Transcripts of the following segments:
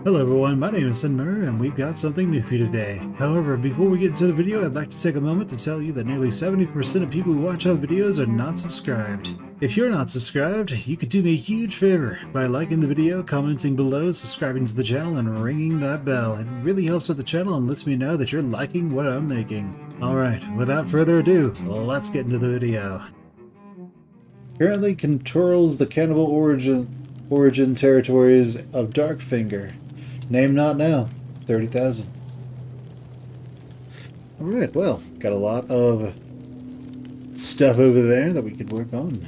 Hello everyone, my name is Muir and we've got something new for you today. However, before we get into the video, I'd like to take a moment to tell you that nearly 70% of people who watch our videos are not subscribed. If you're not subscribed, you could do me a huge favor by liking the video, commenting below, subscribing to the channel, and ringing that bell. It really helps out the channel and lets me know that you're liking what I'm making. Alright, without further ado, let's get into the video. Currently controls the cannibal origin territories of Darkfinger. Name not now. 30,000. Alright, well, got a lot of stuff over there that we could work on.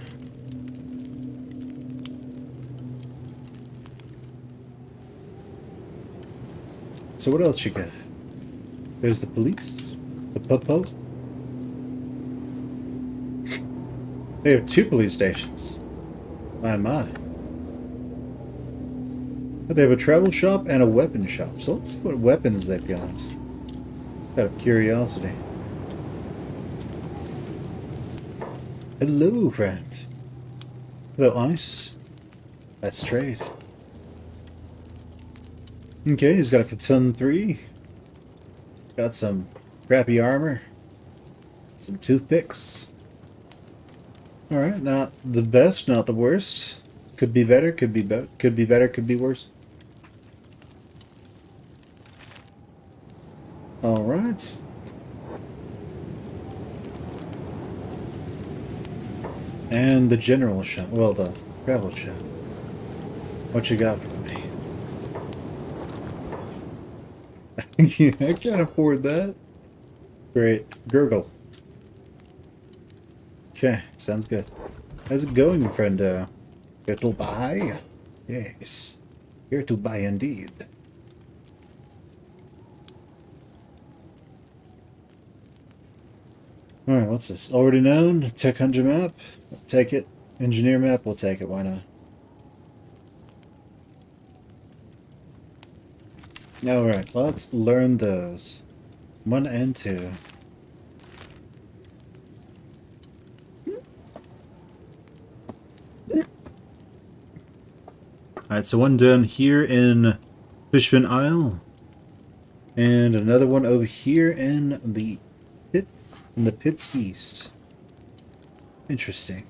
So what else you got? There's the police. The popo. They have 2 police stations. My. They have a travel shop and a weapon shop. So let's see what weapons they've got. Just out of curiosity. Hello, friend. Hello, Ice. Let's trade. Okay, he's got a Katun 3. Got some crappy armor. Some toothpicks. Alright, not the best, not the worst. Could be better, could be better, could be worse. Alright. And the general shop. Well, the travel shop. What you got for me? Yeah, I can't afford that. Great. Gurgle. Okay, sounds good. How's it going, friendo? Here to buy? Yes. Here to buy indeed. Alright, what's this? Already known? Tech Hunter map? We'll take it. Engineer map? We'll take it. Why not? Alright, let's learn those. 1 and 2. Alright, so one done here in Fishman Isle. And another one over here in the pits east. Interesting.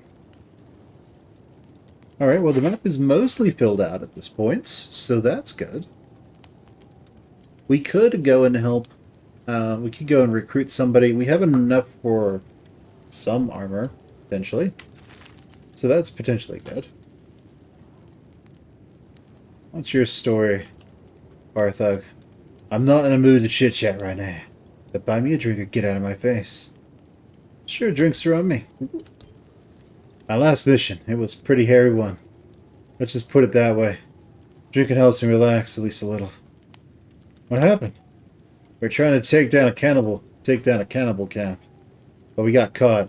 Alright, well the map is mostly filled out at this point, so that's good. We could go and help, we could go and recruit somebody. We have enough for some armor, potentially. So that's potentially good. What's your story, Barthug? I'm not in a mood to chit-chat right now. But buy me a drink or get out of my face. Sure, drinks are on me. My last mission, it was a pretty hairy one. Let's just put it that way. Drinking helps me relax, at least a little. What happened? We're trying to take down a cannibal camp. But we got caught.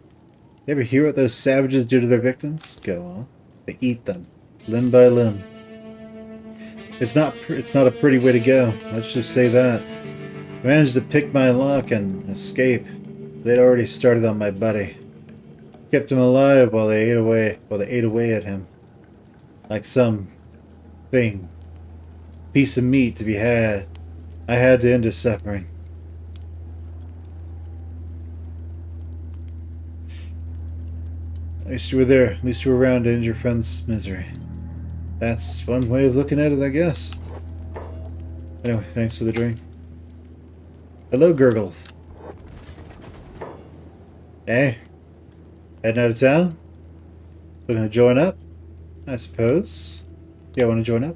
You ever hear what those savages do to their victims? Go on. They eat them, limb by limb. It's not a pretty way to go. Let's just say that. I managed to pick my lock and escape. They'd already started on my buddy. Kept him alive while they ate away at him. Like some thing. Piece of meat to be had. I had to end his suffering. At least you were there. At least you were around to end your friend's misery. That's one way of looking at it, I guess. Anyway, thanks for the drink. Hello, Gurgle. Hey? Heading out of town? Looking to join up? I suppose. Yeah, want to join up?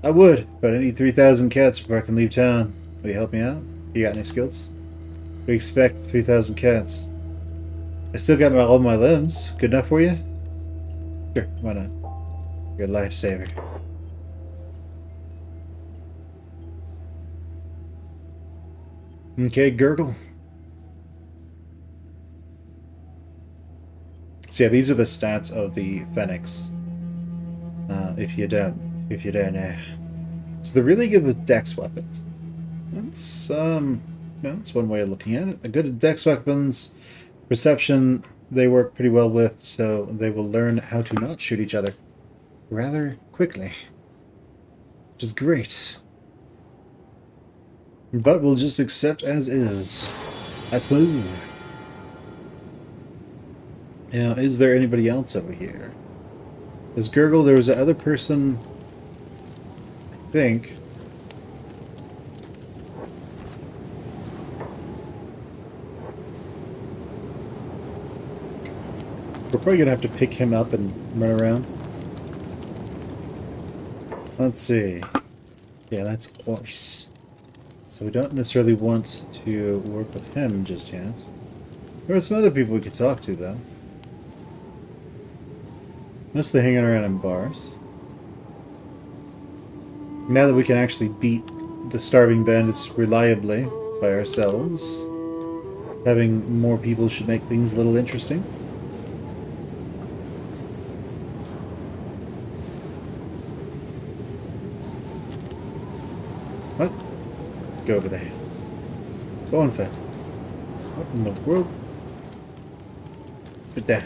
I would, but I need 3,000 cats before I can leave town. Will you help me out? You got any skills? We expect 3,000 cats. I still got all my limbs. Good enough for you? Sure, why not? You're a lifesaver. Okay, Gurgle. So yeah, these are the stats of the Phoenix. If you don't know. So they're really good with dex weapons. That's one way of looking at it. They're good at dex weapons. Perception they work pretty well with, so they will learn how to not shoot each other rather quickly. which is great. But we'll just accept as is. Let's move. Now, is there anybody else over here? There's Gurgle. There was that other person, I think. We're probably going to have to pick him up and run around. Let's see. Yeah, that's horse. So we don't necessarily want to work with him just yet. There are some other people we could talk to, though. Mostly hanging around in bars. Now that we can actually beat the starving bandits reliably by ourselves, having more people should make things a little interesting. What? Go over there. Go on, Fen. What in the world? Get down.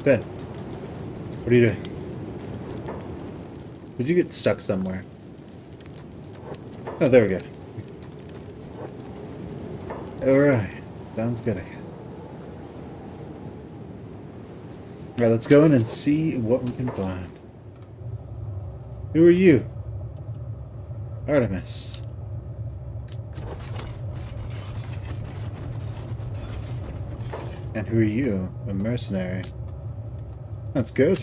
Fen. What are you doing? Did you get stuck somewhere? Oh, there we go. Alright. Sounds good, I guess. Alright, let's go in and see what we can find. Who are you? Artemis. And who are you? A mercenary. That's good.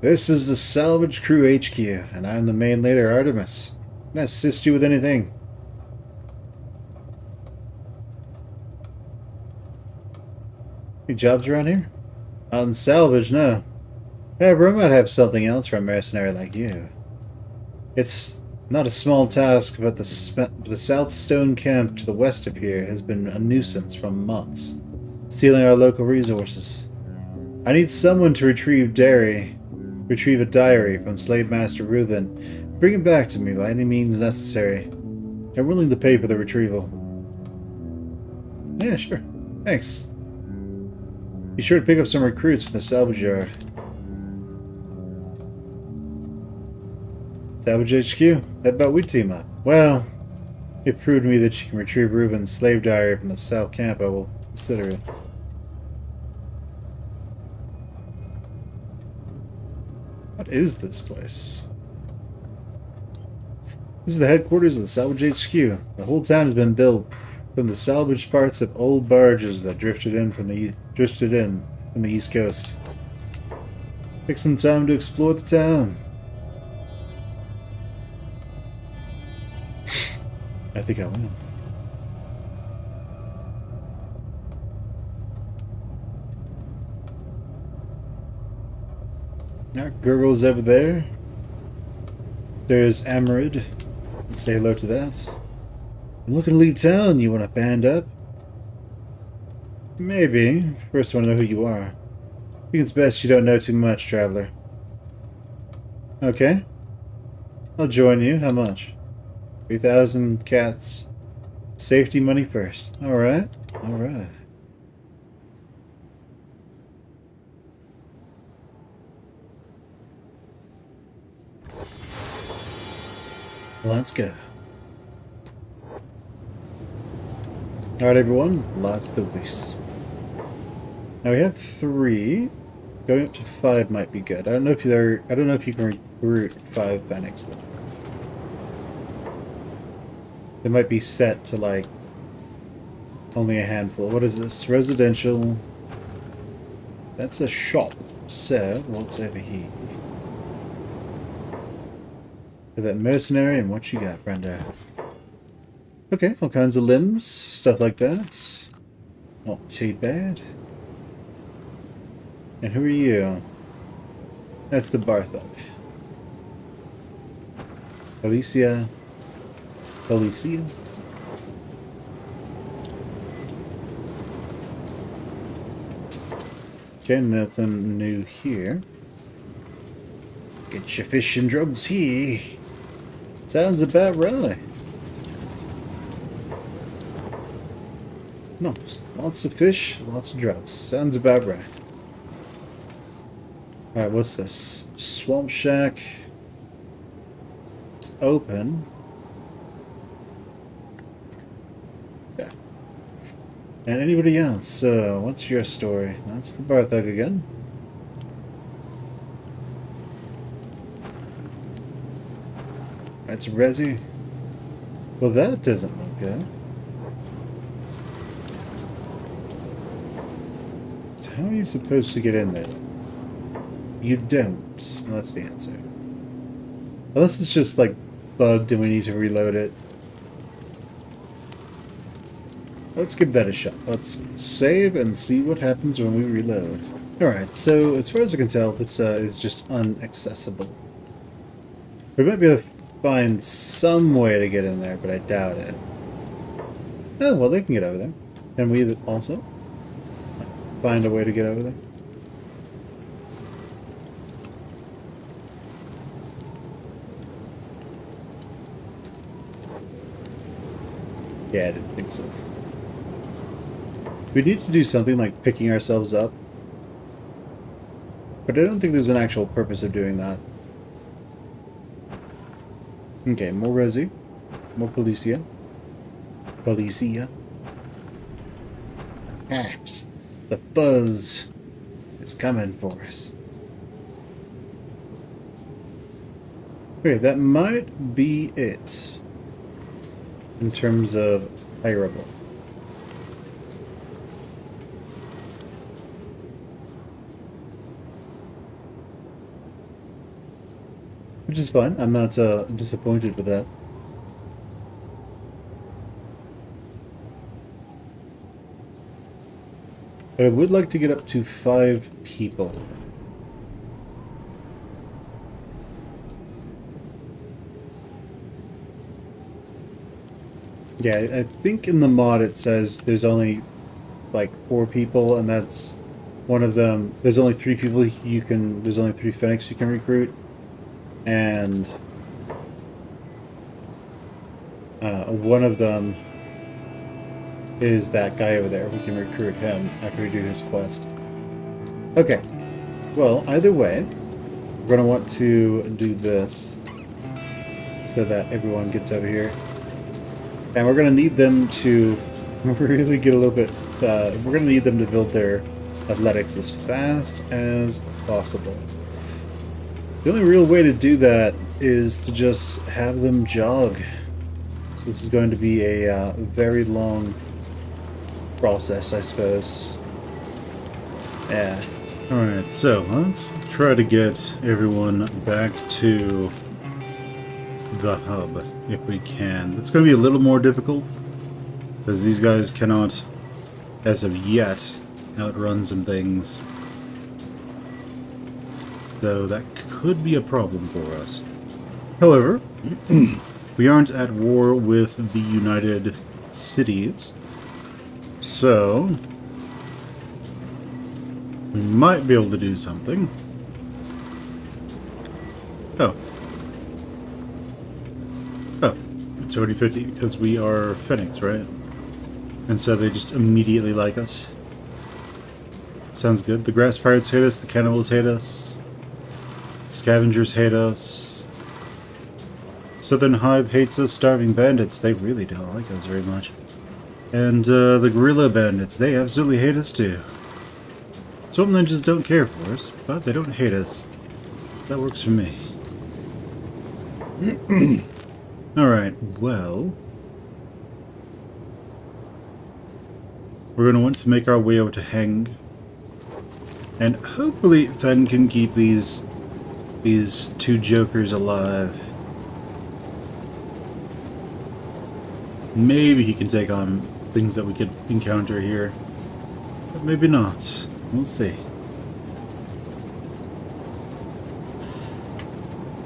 This is the Salvage Crew HQ, and I'm the main leader, Artemis. Can I assist you with anything? Any jobs around here? On Salvage, no. However, I might have something else for a mercenary like you. It's not a small task, but the South Stone Camp to the west of here has been a nuisance for months, stealing our local resources. I need someone to retrieve a diary from Slave Master Reuben. Bring it back to me by any means necessary. I'm willing to pay for the retrieval. Yeah, sure. Thanks. Be sure to pick up some recruits from the Salvage Yard. Salvage HQ? How about we team up? Well, if it proved to me that you can retrieve Reuben'S slave diary from the South Camp, I will consider it. What is this place? This is the headquarters of the Salvage HQ. The whole town has been built from the salvaged parts of old barges that drifted in from the East Coast. Take some time to explore the town. I think I will. Now, Gurgle's over there. There's Amarid. Let's say hello to that. You're looking to leave town. You want to band up? Maybe. First, I want to know who you are. I think it's best you don't know too much, traveler. Okay. I'll join you. How much? 3,000 cats. Safety money first. Alright. Alright. Let's go. Alright, everyone. Let's do this. Now we have 3. Going up to 5 might be good. I don't know if you can recruit 5 Fenix though. They might be set to like only a handful. What is this? Residential. That's a shop. So what's over here? That mercenary and what you got, Brenda? Okay, all kinds of limbs, stuff like that. Not too bad. And who are you? That's the Barthog. Alicia. Alicia. Okay, nothing new here. Get your fish and drugs here. Sounds about right. No, lots of fish, lots of drugs. Sounds about right. Alright, what's this? Swamp Shack. It's open. Yeah. And anybody else? So, what's your story? That's the bar thug again. That's Resi. Well, that doesn't look good. So how are you supposed to get in there? You don't. Well, that's the answer. Unless it's just, like, bugged and we need to reload it. Let's give that a shot. Let's save and see what happens when we reload. Alright, so as far as I can tell, this is just unaccessible. We might be able to find some way to get in there, but I doubt it. Oh, well, they can get over there. Can we also find a way to get over there? Yeah, I didn't think so. We need to do something like picking ourselves up. But I don't think there's an actual purpose of doing that. Okay, more Resi. More Policia. Policia. Axe. The fuzz is coming for us. Okay, that might be it. In terms of hireable. Which is fine. I'm not disappointed with that. But I would like to get up to 5 people. Yeah, I think in the mod it says there's only like 4 people, and that's one of them. There's only 3 people you can. There's only 3 Fenix you can recruit, and one of them is that guy over there. We can recruit him after we do his quest. Okay. Well, either way, we're gonna want to do this so that everyone gets over here. And we're going to need them to really get a little bit... we're going to need them to build their athletics as fast as possible. The only real way to do that is to just have them jog. So this is going to be a very long process, I suppose. Yeah. Alright, so let's try to get everyone back to the hub, if we can. It's going to be a little more difficult, because these guys cannot, as of yet, outrun some things. So that could be a problem for us. However, we aren't at war with the United Cities, so we might be able to do something. Oh. It's already 50 because we are Fenix, right? And so they just immediately like us. Sounds good. The grass pirates hate us, the cannibals hate us, scavengers hate us, Southern Hive hates us, starving bandits, they really don't like us very much. And the guerrilla bandits, they absolutely hate us too. Swamp ninjas don't care for us, but they don't hate us. That works for me. Alright, well, we're going to want to make our way over to Heng, and hopefully Fen can keep these 2 jokers alive. Maybe he can take on things that we could encounter here, but maybe not. We'll see.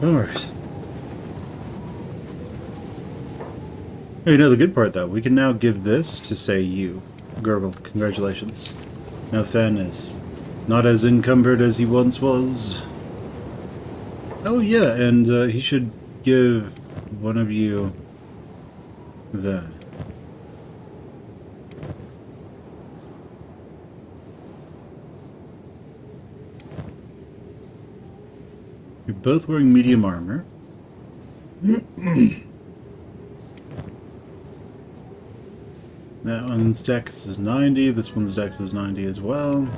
Alright. Oh, you know the good part, though. We can now give this to, say, you. Gerbil, congratulations. Now Fen is not as encumbered as he once was. Oh, yeah, and he should give one of you that. You're both wearing medium armor. That one's dex is 90, this one's dex is 90 as well.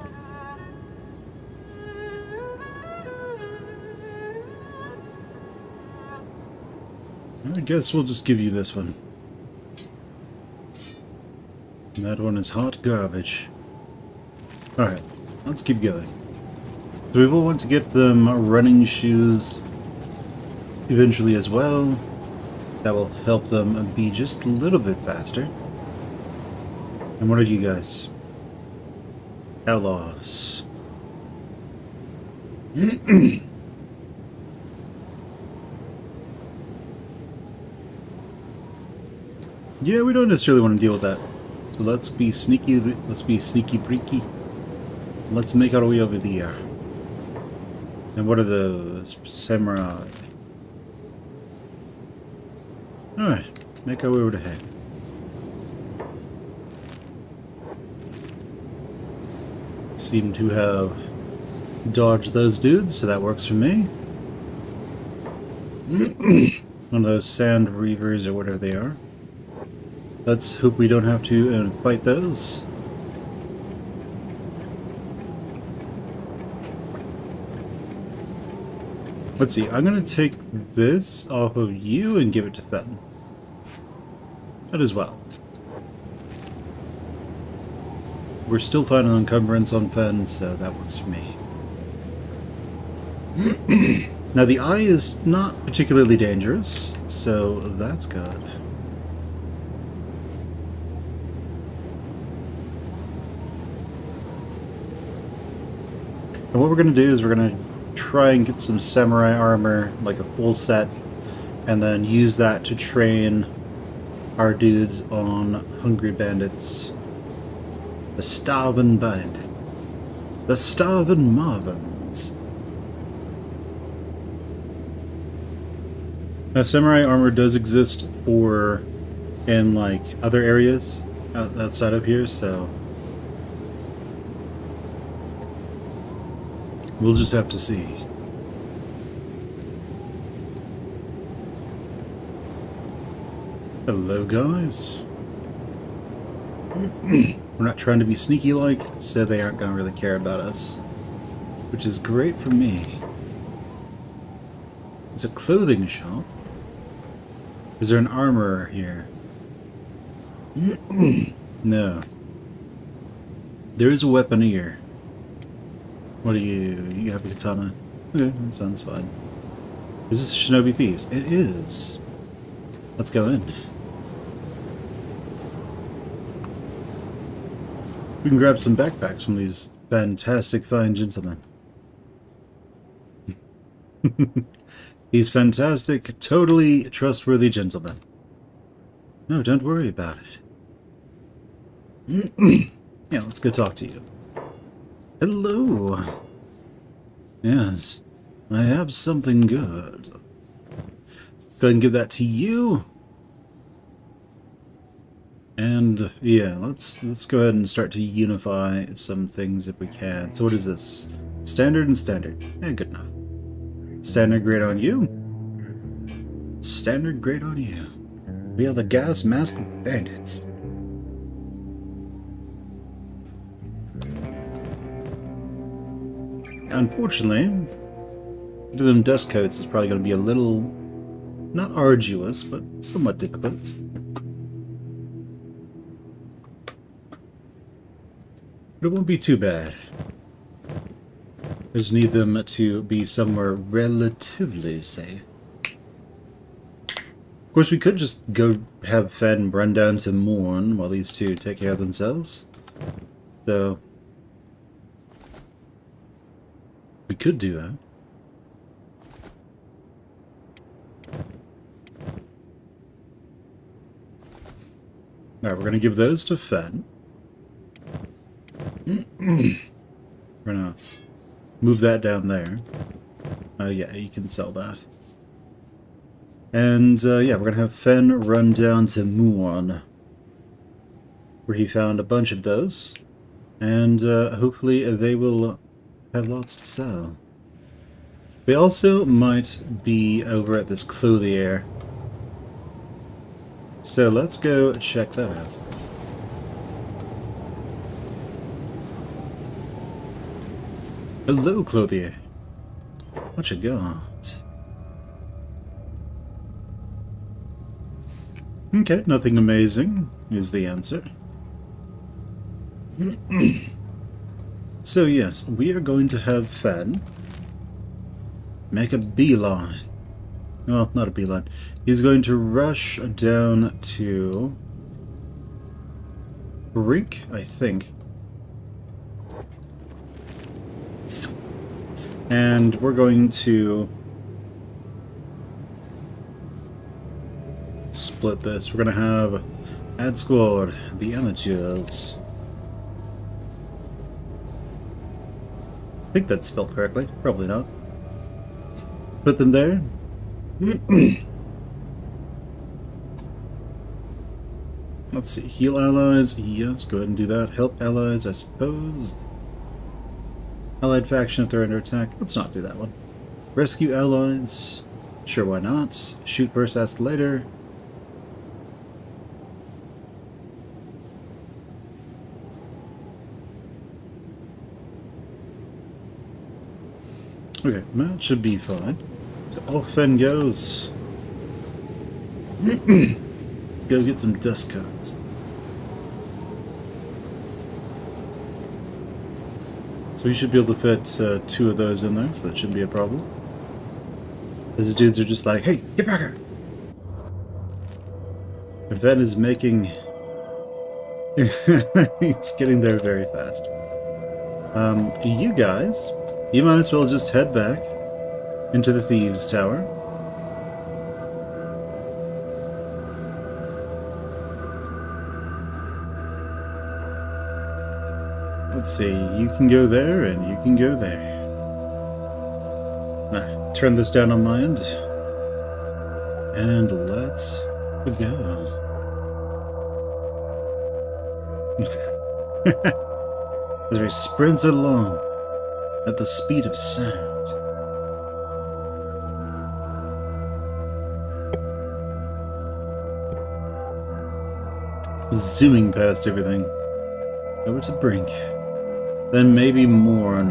I guess we'll just give you this one. And that one is hot garbage. Alright, let's keep going. So we will want to get them running shoes eventually as well. That will help them be just a little bit faster. And what are you guys? Outlaws. Yeah, we don't necessarily want to deal with that. So let's be sneaky breaky. Let's make our way over there. And what are those? Samurai. Alright, make our way over to head. Seem to have dodged those dudes, so that works for me. One of those sand reavers or whatever they are. Let's hope we don't have to fight those. Let's see, I'm going to take this off of you and give it to Fen. That as well. We're still finding an encumbrance on Fen, so that works for me. Now the eye is not particularly dangerous, so that's good. And what we're going to do is we're going to try and get some samurai armor, like a full set, and then use that to train our dudes on hungry bandits. The starving bandit. The starving Marvins. Now, samurai armor does exist for in like other areas outside of here, so we'll just have to see. Hello, guys. We're not trying to be sneaky-like, so they aren't going to really care about us. Which is great for me. It's a clothing shop. Is there an armorer here? No. There is a weaponeer. What are you? You have a katana? Okay, that sounds fine. Is this Shinobi Thieves? It is. Let's go in. We can grab some backpacks from these fantastic fine gentlemen. These fantastic, totally trustworthy gentlemen. No, don't worry about it. Yeah, let's go talk to you. Hello. Yes, I have something good. Go ahead and give that to you. And yeah, let's go ahead and start to unify some things if we can. So what is this? Standard and standard. Yeah, good enough. Standard grade on you. Standard grade on you. We are the gas mask bandits. Unfortunately, to them dust coats is probably going to be a little, not arduous, but somewhat difficult. But it won't be too bad. I just need them to be somewhere relatively safe. Of course, we could just go have Fen run down to Muir while these two take care of themselves. So we could do that. Alright, we're going to give those to Fen. We're going to move that down there. Yeah, you can sell that. And, yeah, we're going to have Fen run down to Muir, where he found a bunch of those. And, hopefully they will have lots to sell. They also might be over at this clothier. So let's go check that out. Hello, clothier. What you got? Okay, nothing amazing is the answer. So yes, we are going to have Fen make a beeline. Well, not a beeline. He's going to rush down to Brink, I think. And we're going to split this. We're going to have Ad Squad, the amateurs. I think that's spelled correctly. Probably not. Put them there. Let's see. Heal allies. Yes, go ahead and do that. Help allies, I suppose. Allied faction if they're under attack. Let's not do that one. Rescue allies. Sure, why not? Shoot first, ask later. Okay, that should be fine. So off Fen goes. Let's go get some dust coats. So we should be able to fit 2 of those in there, so that shouldn't be a problem. These dudes are just like, hey, get back here! And Fen is making... He's getting there very fast. You guys, you might as well just head back into the Thieves' Tower. Let's see, you can go there, and you can go there. Now, turn this down on my end. And let's go. As he sprints along at the speed of sound. Zooming past everything. Over to Brink. Then maybe Morn.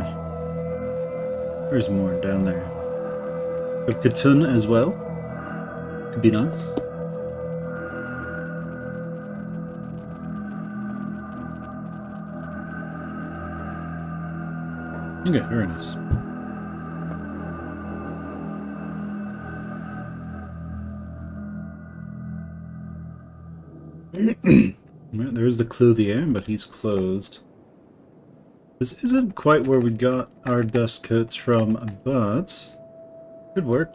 Where's Morn? Down there. But Katun as well. Could be nice. Okay, very nice. There's the clothier, but he's closed. This isn't quite where we got our dust coats from, but good work.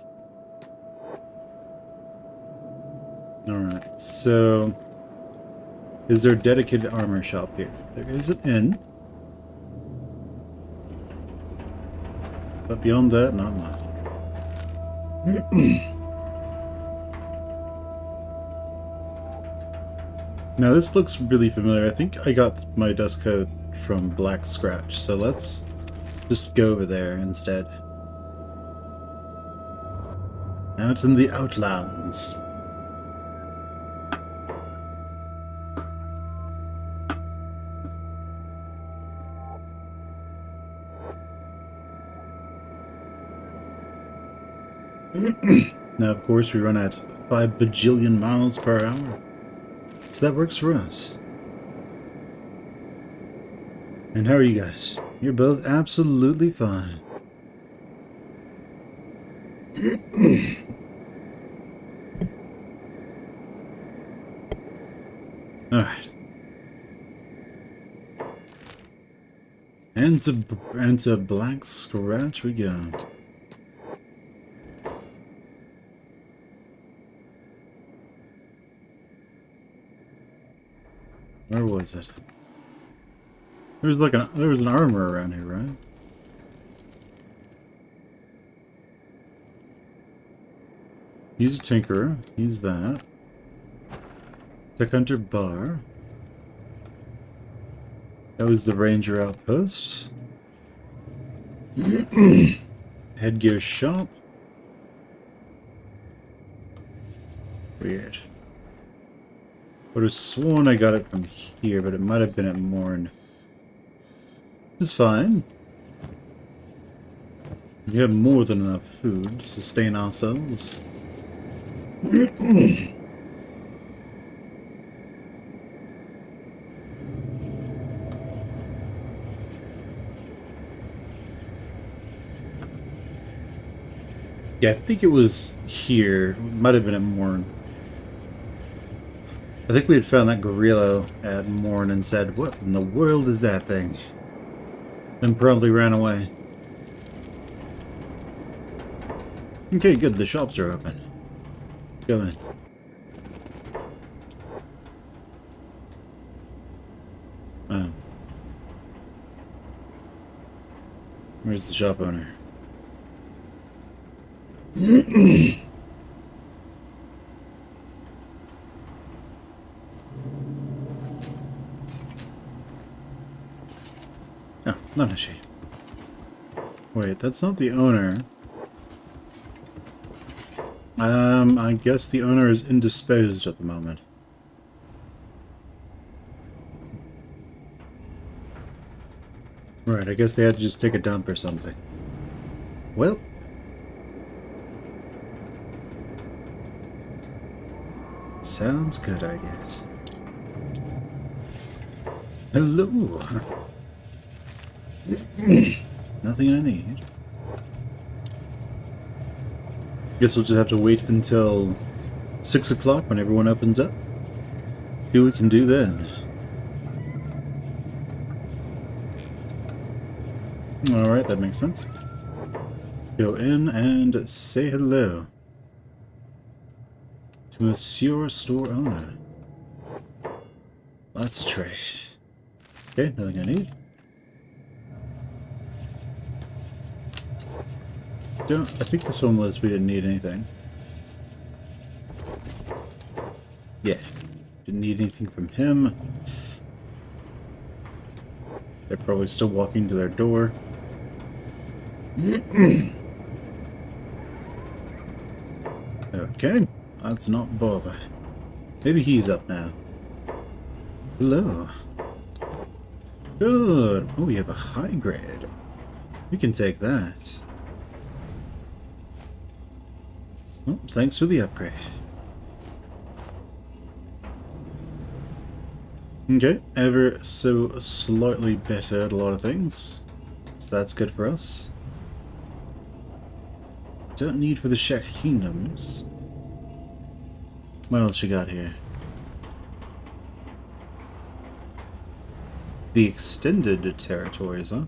Alright, so is there a dedicated armor shop here? There is an inn. But beyond that, not much. Now this looks really familiar. I think I got my dust coat from Black Scratch, so let's just go over there instead. Now it's in the Outlands. Now, of course, we run at 5 bajillion miles per hour. So that works for us. And how are you guys? You're both absolutely fine. Alright. And to Black Scratch we go. Where was it? There was an armor around here, right? He's a tinkerer. He's that. Tech Hunter Bar. That was the Ranger Outpost. Headgear shop. Weird. Would have sworn I got it from here, but it might have been at Morn. It's fine. We have more than enough food to sustain ourselves. Yeah, I think it was here. It might have been at Morn. I think we had found that gorilla at Morn and said, "What in the world is that thing?" And promptly ran away. Okay, good. The shops are open. Go in. Oh. Where's the shop owner? Oh, not a she. Wait, that's not the owner. I guess the owner is indisposed at the moment. Right, I guess they had to just take a dump or something. Well. Sounds good, I guess. Hello. Nothing I need. Guess we'll just have to wait until 6 o'clock when everyone opens up. See what we can do then. Alright, that makes sense. Go in and say hello to Monsieur Store Owner. Let's trade. Okay, nothing I need. I think this one was we didn't need anything. Yeah, didn't need anything from him. They're probably still walking to their door. Okay, let's not bother. Maybe he's up now. Hello. Good. Oh, we have a high grade. We can take that. Oh, thanks for the upgrade. Okay, ever so slightly better at a lot of things. So that's good for us. Don't need for the Shek Kingdoms. What else you got here? The extended territories, huh?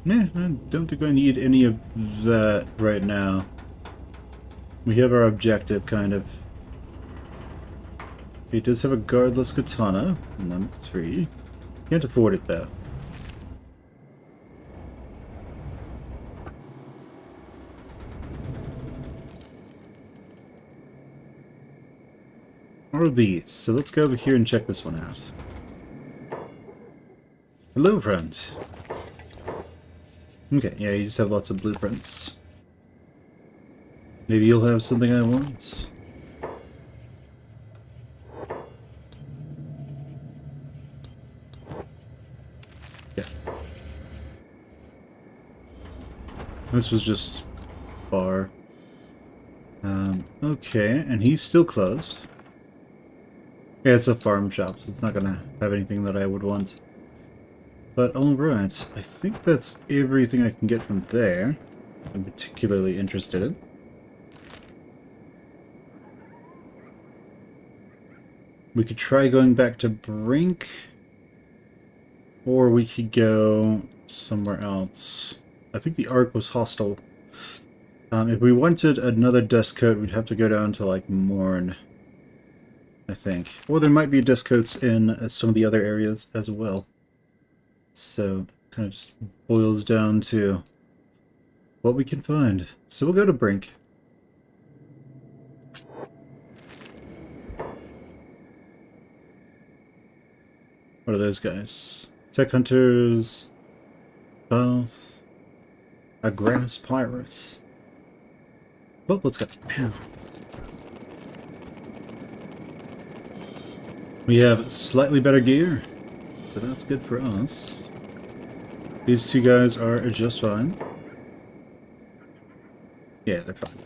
Yeah, I don't think I need any of that right now. We have our objective, kind of. He does have a guardless katana, number 3. Can't afford it, though. What are these? So let's go over here and check this one out. Hello, friend. Okay, yeah, you just have lots of blueprints. Maybe you'll have something I want. Yeah. This was just bar. Okay, and he's still closed. Yeah, it's a farm shop, so it's not gonna have anything that I would want. But alright, I think that's everything I can get from there. I'm particularly interested in. We could try going back to Brink, or we could go somewhere else. I think the Ark was hostile. If we wanted another dust coat, we'd have to go down to, like, Morn, I think. Or there might be dust coats in some of the other areas as well. So, kind of just boils down to what we can find. So we'll go to Brink. What are those guys? Tech hunters. Both. A grass pirates. Well, let's go. Phew. We have slightly better gear, so that's good for us. These two guys are just fine. Yeah, they're fine.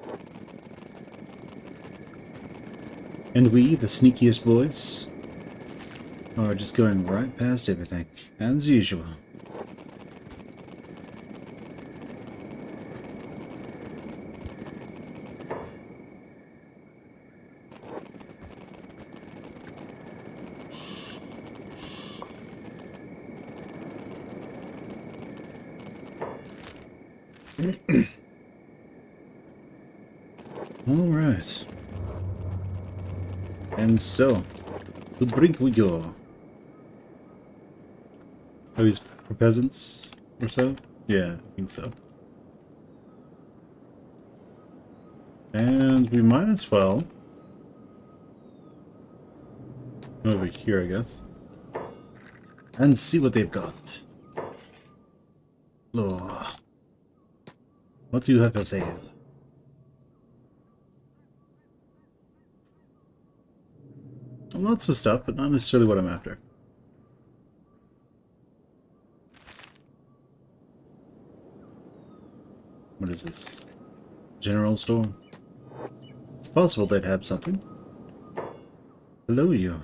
And we, the sneakiest boys, are just going right past everything, as usual. Alright. And so, to the brink we go. Are these for peasants or so? Yeah, I think so. And we might as well go over here, I guess, and see what they've got. Lord, what do you have to say? Lots of stuff, but not necessarily what I'm after. What is this? General store? It's possible they'd have something. Hello, you.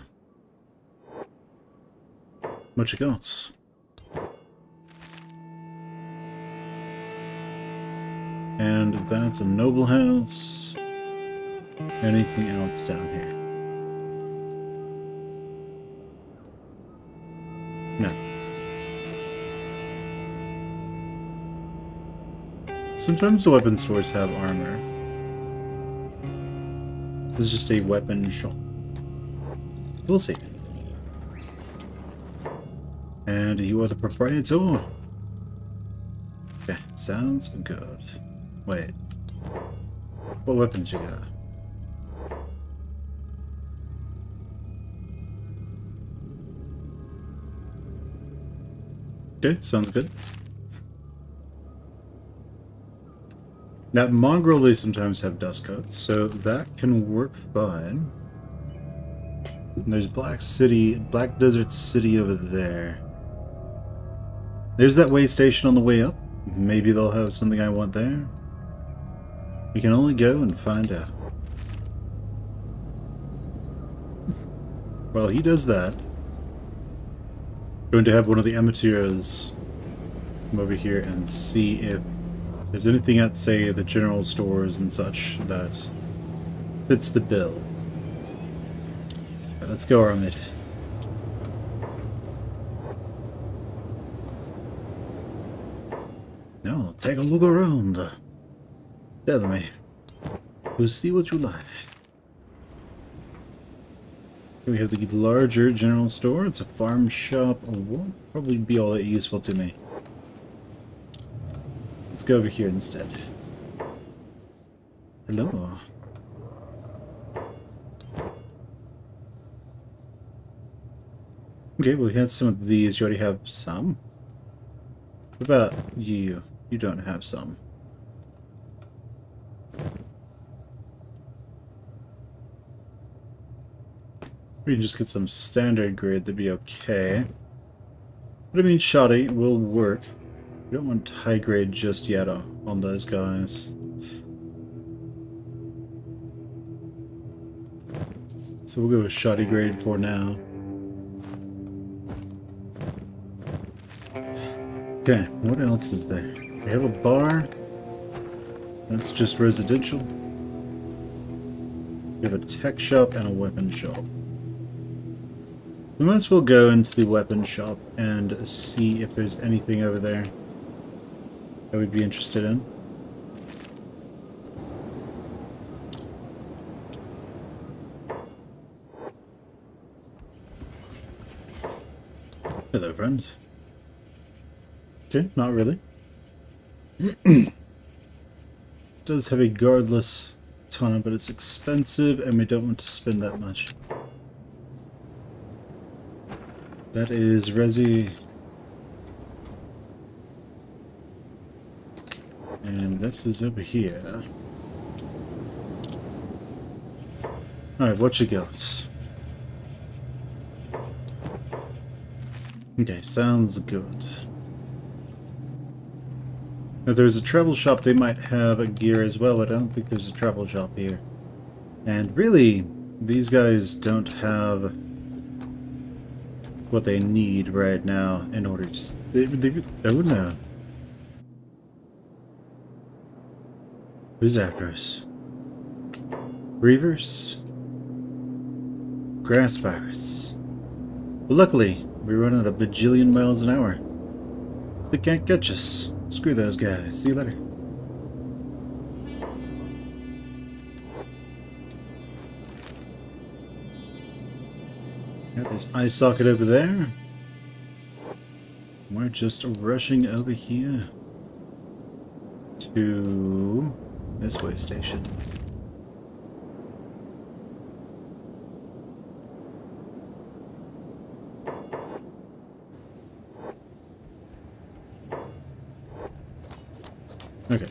What you got? And that's a noble house. Anything else down here? No. Sometimes the weapon stores have armor. So this is just a weapon shop. We'll see. And you are the proprietor. Okay, sounds good. Wait. What weapons you got? Okay, sounds good. Now, mongrel, they sometimes have dust coats, so that can work fine. And there's Black Desert City over there. There's that way station on the way up. Maybe they'll have something I want there. We can only go and find out. While he does that, I'm going to have one of the amateurs come over here and see if there's anything at, say, the general stores and such that fits the bill. Right, let's go, Armid. Now, take a look around. Tell me. We'll see what you like. Here we have the larger general store. It's a farm shop. It won't probably be all that useful to me. Let's go over here instead. Hello. Okay, well, we had some of these. You already have some. What about you? You don't have some. We can just get some standard grade to be okay. But I mean, shoddy will work. We don't want high grade just yet on those guys. So we'll go with shoddy grade for now. Okay, what else is there? We have a bar. That's just residential. We have a tech shop and a weapon shop. We might as well go into the weapon shop and see if there's anything over there that we'd be interested in. Hello, friends. Okay, not really. Does have a guardless ton, but it's expensive and we don't want to spend that much. that is Resi. And this is over here. Alright, what you got? Okay, sounds good. If there's a travel shop, they might have a gear as well, but I don't think there's a travel shop here. And really, these guys don't have what they need right now in order to... Oh no. Who's after us? Reavers? Grass pirates. But luckily, we run at a bajillion miles an hour. They can't catch us. Screw those guys. See you later. Got this eye socket over there. We're just rushing over here to this way station. Okay.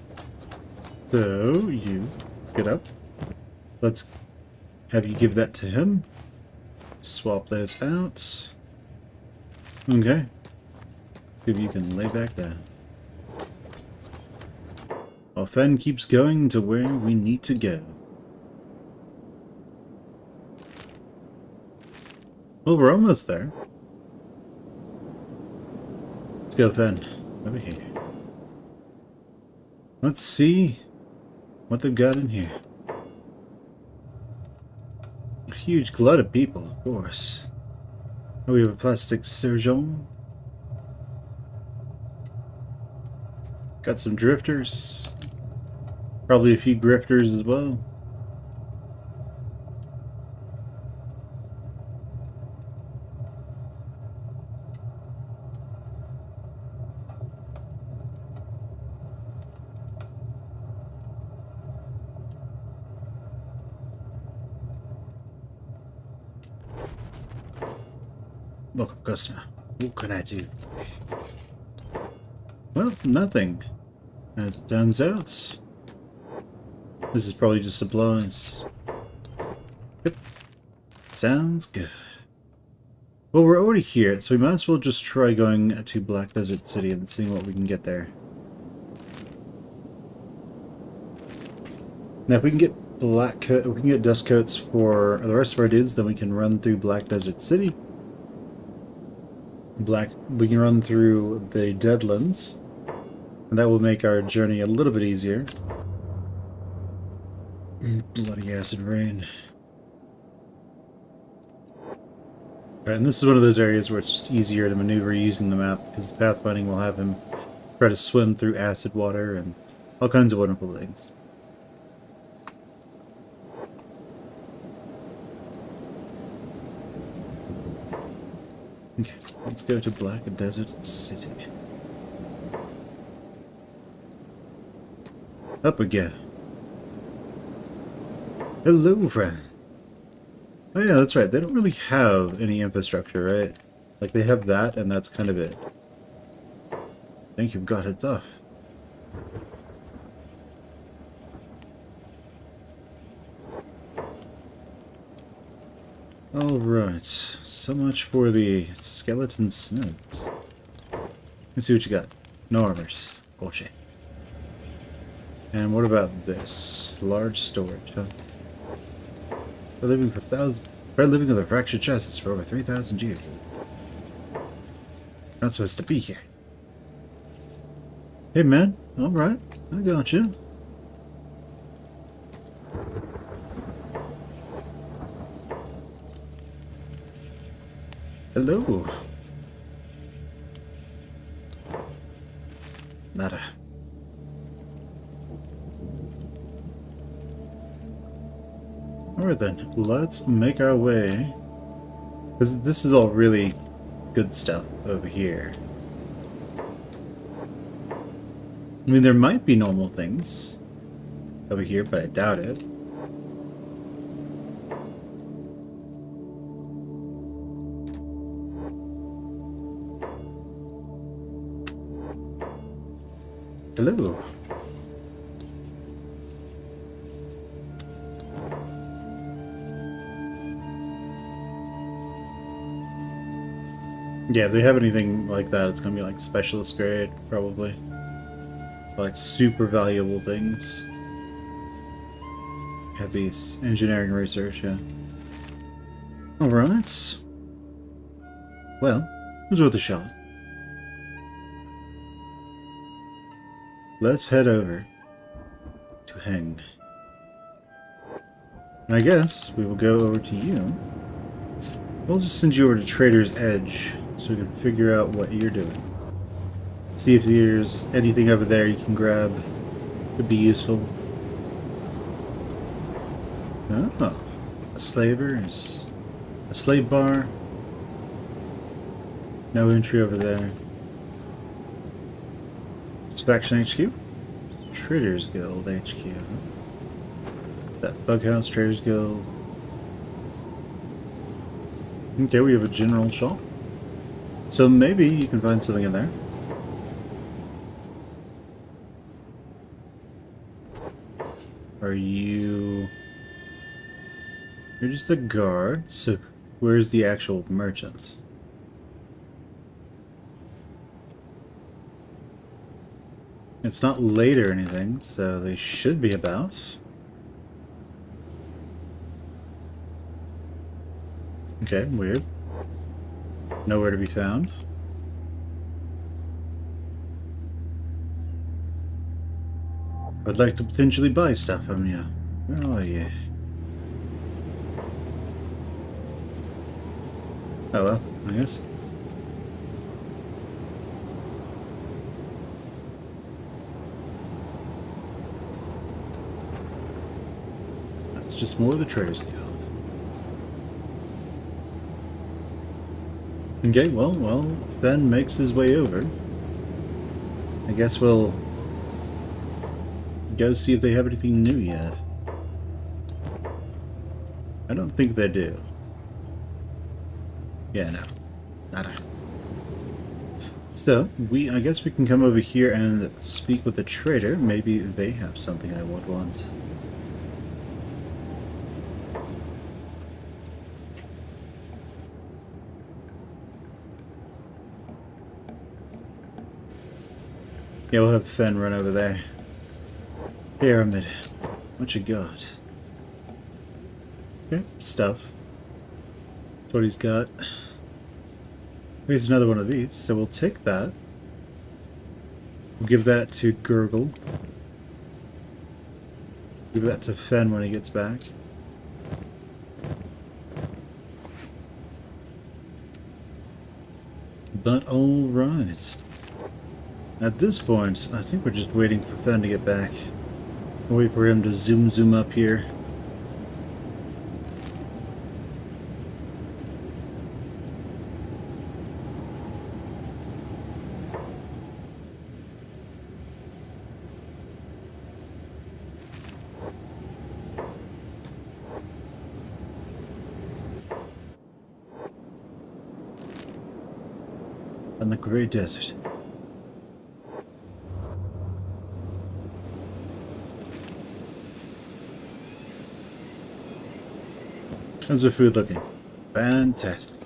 So you get up. Let's have you give that to him. Swap those out. Okay. If you can lay back down. While Fen keeps going to where we need to go. Well, we're almost there. Let's go, Fen. Over here. Let's see what they've got in here. A huge glut of people, of course. Oh, we have a plastic surgeon. Got some drifters. Probably a few grifters as well. Welcome, customer. What can I do? Well, nothing. As it turns out, this is probably just supplies. Yep. Sounds good. Well, we're already here, so we might as well just try going to Black Desert City and seeing what we can get there. Now, if we can get we can get dust coats for the rest of our dudes, then we can run through Black Desert City. We can run through the Deadlands, and that will make our journey a little bit easier. Bloody acid rain. Right, and this is one of those areas where it's just easier to maneuver using the map, because the pathfinding will have him try to swim through acid water and all kinds of wonderful things. Okay, let's go to Black Desert City. Up we go. Hello, friend. Oh yeah, that's right. They don't really have any infrastructure, right? Like, they have that, and that's kind of it. I think you've got it tough. Alright, so much for the skeleton smiths. Let's see what you got. No armors. Bullshit. And what about this? Large storage, huh? For living with a fractured chest for over 3,000 years. Not supposed to be here. Hey man, alright, I got you. Hello. Nada. Alright then, let's make our way. Because this is all really good stuff over here. I mean, there might be normal things over here, but I doubt it. Hello. Yeah, if they have anything like that, it's gonna be like specialist grade, probably. Like super valuable things. Have these engineering research, yeah. Alright. Well, it was worth a shot. Let's head over to Heng. And I guess we will go over to you. We'll just send you over to Trader's Edge so we can figure out what you're doing. See if there's anything over there you can grab. Could be useful. Oh, a slavers. A slave bar. No entry over there. Faction HQ? Traders Guild HQ. That Bughouse, Traders Guild. Okay, we have a general shop. So maybe you can find something in there. Are you... You're just a guard, so where's the actual merchant? It's not late or anything, so they should be about. Okay, weird. Nowhere to be found. I'd like to potentially buy stuff from you. Oh, yeah. Oh well, I guess. That's just more of the Traders Guild. Okay, well, Fen makes his way over. I guess we'll go see if they have anything new yet. I don't think they do. Yeah, no. Nada. So, I guess we can come over here and speak with the trader. Maybe they have something I would want. Yeah, we'll have Fen run over there. Pyramid. What you got? Okay, stuff. That's what he's got. Here's another one of these, so we'll take that. We'll give that to Gurgle. Give that to Fen when he gets back. But alright. At this point, I think we're just waiting for Fen to get back. We'll wait for him to zoom up here. On the Great Desert. How's the food looking? Fantastic.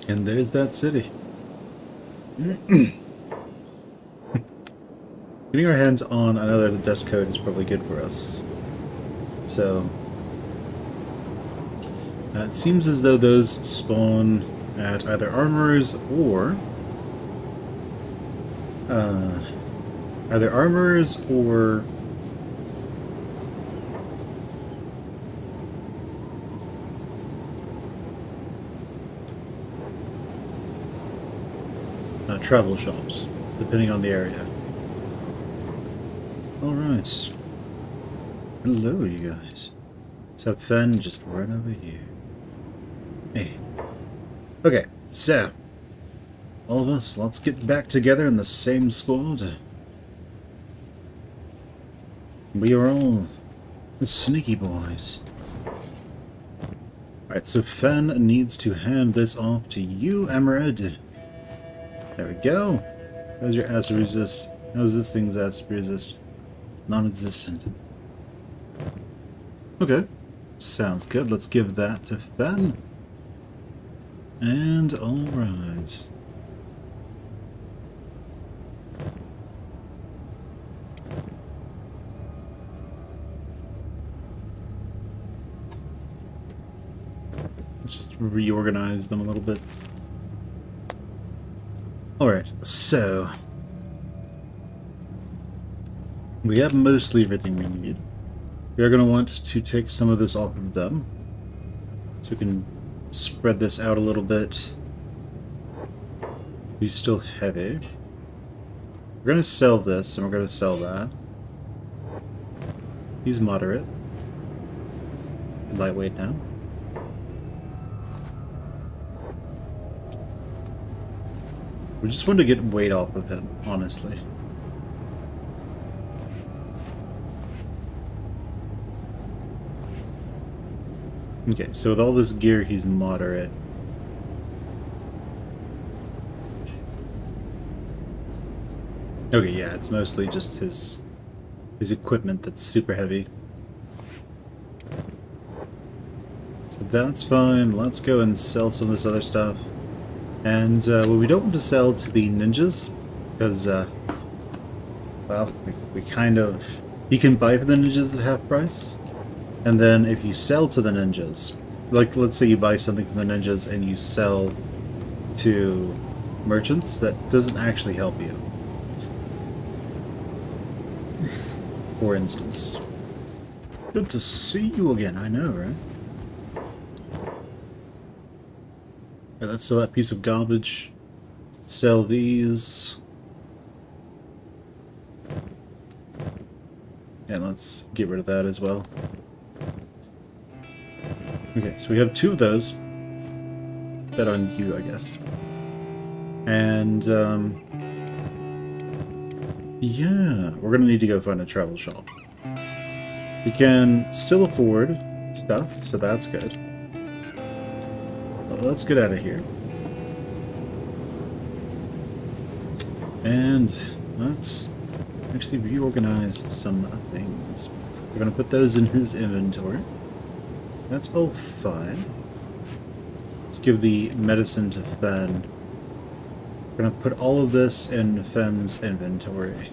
And there's that city. Getting our hands on another dust coat is probably good for us. So... it seems as though those spawn at either armorers or... either armorers or... travel shops, depending on the area. Alright. Hello, you guys. Let's have Fen just run over here. Hey. Okay, so all of us, let's get back together in the same squad. We are all sneaky boys. Alright, so Fen needs to hand this off to you, Emerald. There we go. How's your acid resist? How's this thing's acid resist? Non-existent. Okay. Sounds good. Let's give that to Fen. And alright. Let's just reorganize them a little bit. Alright, so we have mostly everything we need. We are going to want to take some of this off of them, so we can spread this out a little bit. He's still heavy. We're going to sell this, and we're going to sell that. He's moderate. Lightweight now. We just want to get weight off of him, honestly. Okay, so with all this gear, he's moderate. Okay, yeah, it's mostly just his equipment that's super heavy. So that's fine. Let's go and sell some of this other stuff. And well, we don't want to sell to the ninjas because, well, we kind of... You can buy for the ninjas at half price. And then if you sell to the ninjas, like let's say you buy something from the ninjas and you sell to merchants, that doesn't actually help you. For instance. Good to see you again, I know, right? Right, let's sell that piece of garbage. Sell these. And let's get rid of that as well. Okay, so we have 2 of those. Bet on you, I guess. And, yeah, we're gonna need to go find a travel shop. We can still afford stuff, so that's good. Well, let's get out of here. And let's actually reorganize some things. We're gonna put those in his inventory. That's all fine. Let's give the medicine to Fen. We're gonna put all of this in Fen's inventory.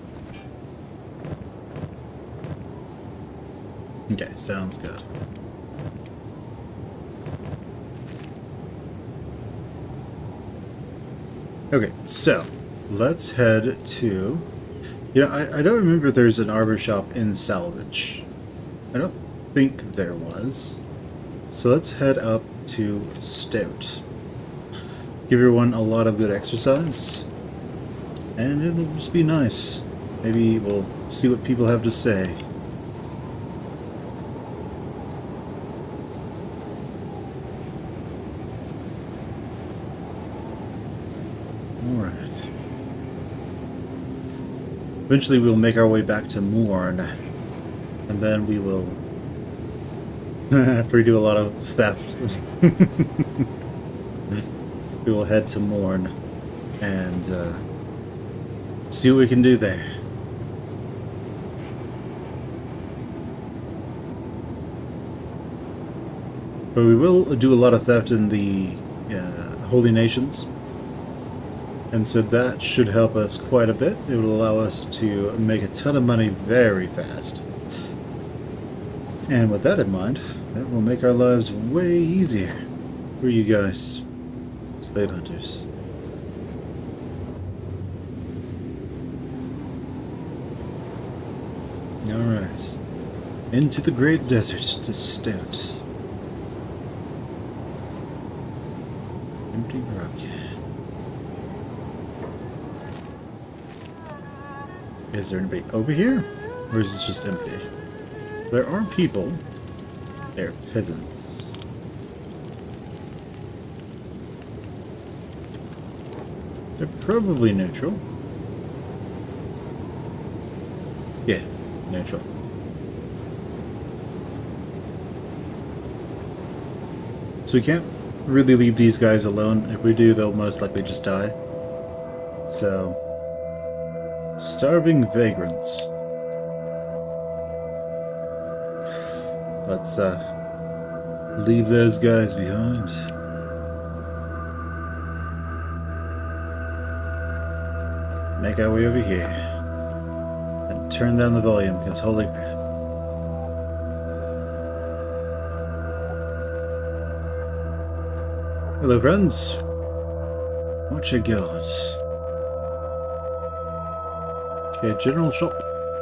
Okay, sounds good. Okay, so let's head to... You know, I don't remember if there's an arbor shop in Salvage. I don't think there was. So let's head up to Stout. Give everyone a lot of good exercise. And it'll just be nice. Maybe we'll see what people have to say. Alright. Eventually we'll make our way back to Muir. And then we will... after we do a lot of theft. We will head to Muir and see what we can do there. But we will do a lot of theft in the Holy Nations. And so that should help us quite a bit. It will allow us to make a ton of money very fast. And with that in mind, that will make our lives way easier. Who are you guys? Slave hunters. Alright. Into the great desert to Stout. Empty broken. Is there anybody over here? Or is this just empty? There are people. They're peasants. They're probably neutral. Yeah, neutral. So we can't really leave these guys alone. If we do, they'll most likely just die. So, starving vagrants. Let's leave those guys behind. Make our way over here and turn down the volume because holy crap. Hello friends, what you got? Okay, general shop,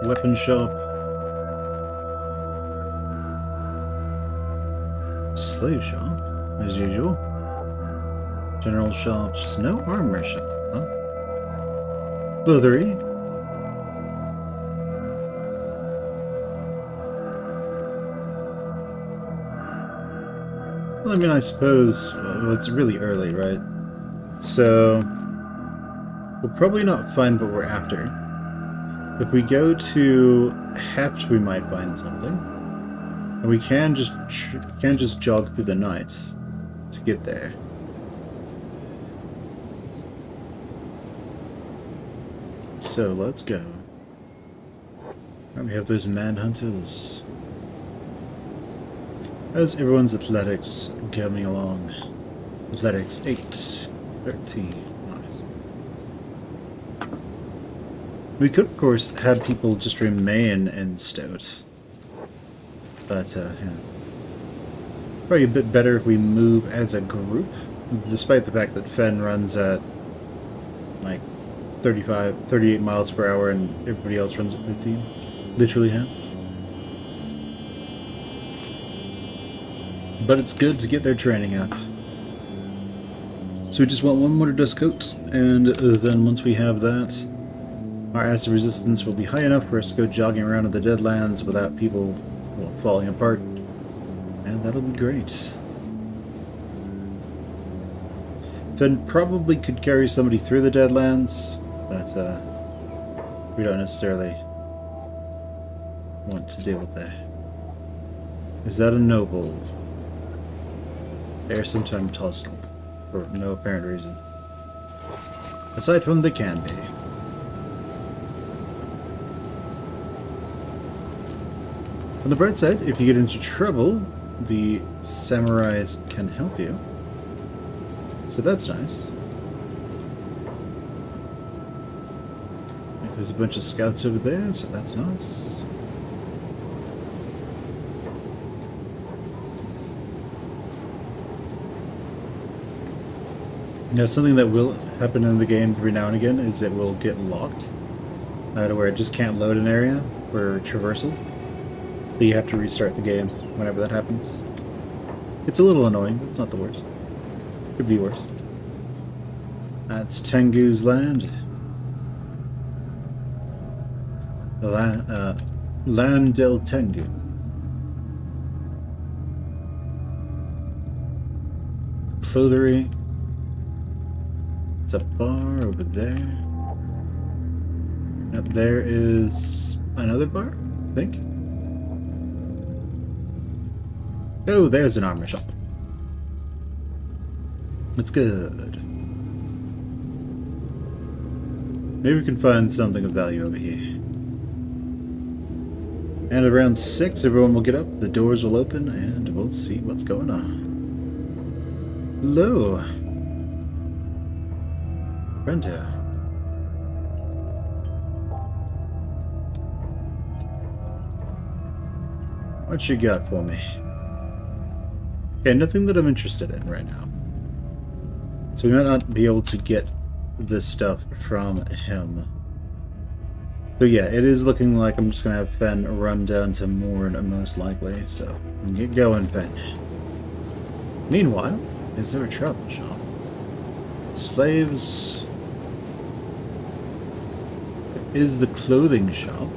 weapon shop, slave shop, as usual. General shops, no armor shop, huh? Clothery. Well, I mean, I suppose well, it's really early, right? So we'll probably not find what we're after. If we go to Hept, we might find something, and we can just jog through the night to get there. So let's go. And we have those manhunters. How's everyone's athletics coming along? Athletics 8, 13. Nice. We could, of course, have people just remain in Stout. But, yeah. Probably a bit better if we move as a group. Despite the fact that Fen runs at, like, 38 miles per hour and everybody else runs at 15. Literally half. But it's good to get their training up. So we just want one more dust coat, and then once we have that, our acid resistance will be high enough for us to go jogging around in the Deadlands without people, well, falling apart. And that'll be great. Fen probably could carry somebody through the Deadlands, but we don't necessarily want to deal with that. Is that a noble? They're sometimes hostile, for no apparent reason. Aside from they can be. On the bright side, if you get into trouble, the samurais can help you. So that's nice. There's a bunch of scouts over there, so that's nice. Now, something that will happen in the game every now and again is it will get locked to where it just can't load an area for traversal. So you have to restart the game whenever that happens. It's a little annoying, but it's not the worst. Could be worse. That's Tengu's land. The Land del Tengu. Clothery. It's a bar over there. Up there is another bar, I think. Oh, there's an armor shop. That's good. Maybe we can find something of value over here. And around 6, everyone will get up, the doors will open, and we'll see what's going on. Hello. Brenda. What you got for me? Okay, nothing that I'm interested in right now. So we might not be able to get this stuff from him. So yeah, it is looking like I'm just going to have Fen run down to Muir most likely, so get going, Fen. Meanwhile, is there a travel shop? Slaves... There is the clothing shop.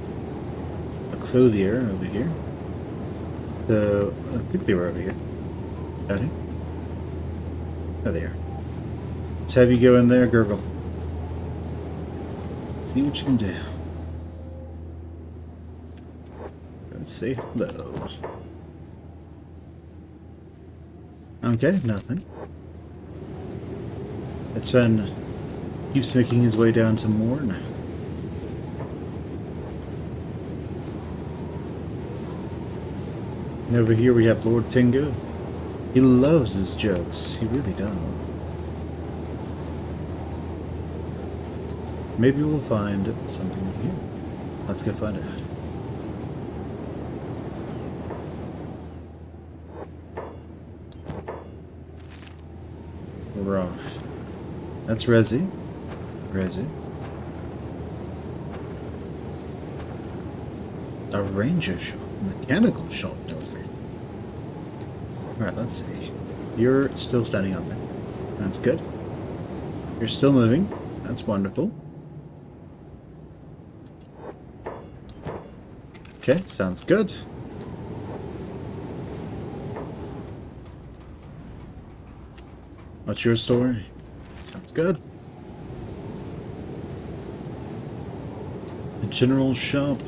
A clothier over here. So, I think they were over here. Down here? Oh, they are. Let's have you go in there, Gurgle. See what you can do. Let's say hello. Okay, nothing. As Fen keeps making his way down to Muir now. And over here we have Lord Tingu. He loves his jokes. He really does. Maybe we'll find something here. Let's go find out. Right. That's Resi. Resi. A ranger shop. Mechanical shop over there. Alright, let's see. You're still standing out there. That's good. You're still moving. That's wonderful. Okay, sounds good. What's your story? Sounds good. The general shop.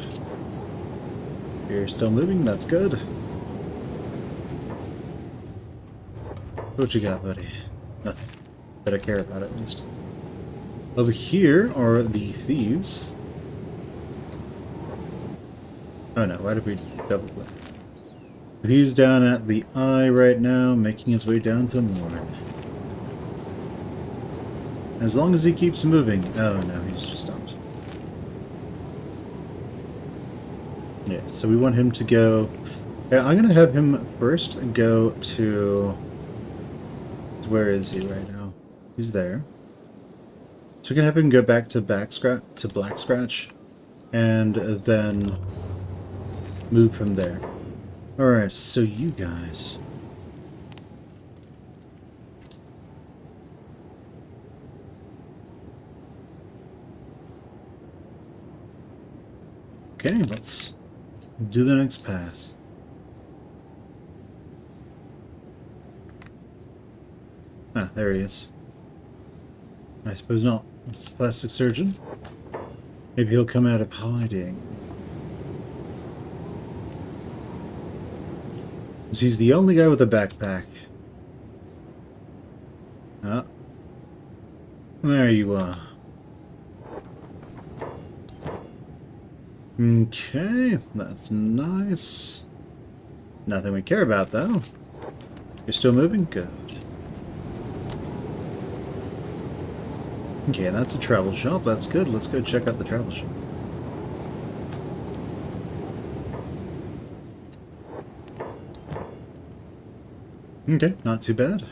You're still moving, that's good. What you got, buddy? Nothing that I care about, at least. Over here are the thieves. Oh no, why did we double click? He's down at the eye right now, making his way down to Muir. As long as he keeps moving. Oh no, he's just stopped. Yeah, so we want him to go... Yeah, I'm going to have him first go to... Where is he right now? He's there. So we can have him go back to Black Scratch, and then move from there. Alright, so you guys... Okay, let's do the next pass. Ah, there he is. I suppose not. It's the plastic surgeon. Maybe he'll come out of hiding. Because he's the only guy with a backpack. Ah. There you are. Okay, that's nice. Nothing we care about, though. You're still moving? Good. Okay, that's a travel shop. That's good. Let's go check out the travel shop. Okay, not too bad.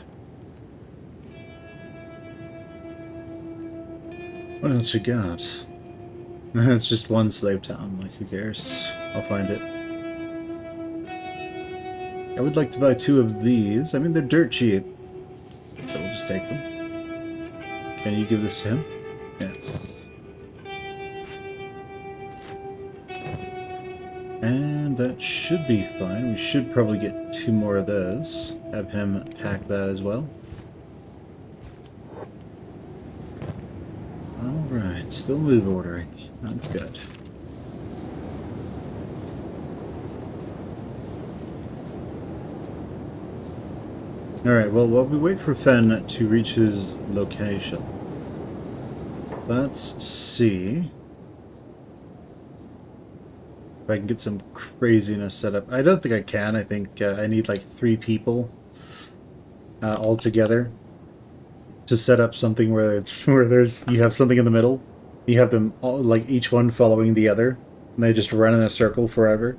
What else you got? It's just one slave town, like who cares? I'll find it. I would like to buy 2 of these. I mean, they're dirt cheap. So we'll just take them. Can you give this to him? Yes. And that should be fine. We should probably get 2 more of those. Have him pack that as well. Alright, still move ordering. That's good. Alright, well, while we wait for Fen to reach his location, let's see if I can get some craziness set up. I don't think I can. I think I need like 3 people all together to set up something where it's you have something in the middle. You have them all, like each one following the other, and they just run in a circle forever.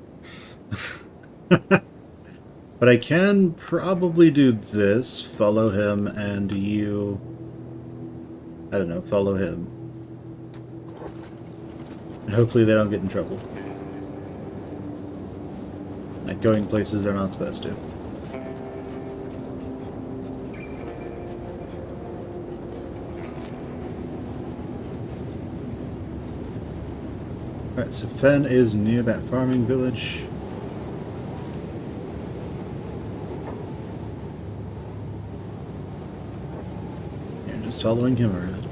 But I can probably do this. Follow him, and you... I don't know, follow him. And hopefully they don't get in trouble. Like going places they're not supposed to. Alright, so Fen is near that farming village. Just following him around.